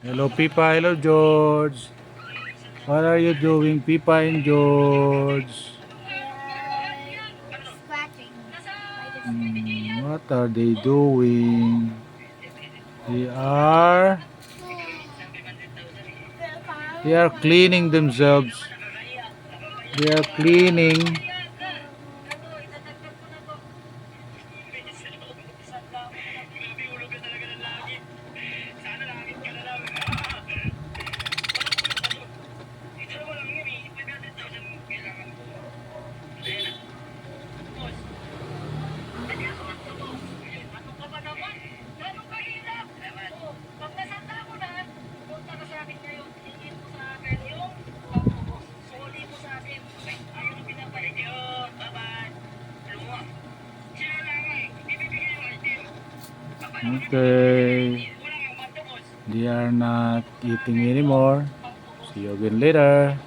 Hello, Pippa. Hello, George. What are you doing, Pippa and George? Scratching. What are they doing? They are they are cleaning themselves. They are cleaning. Okay. They are not eating anymore. See you again later.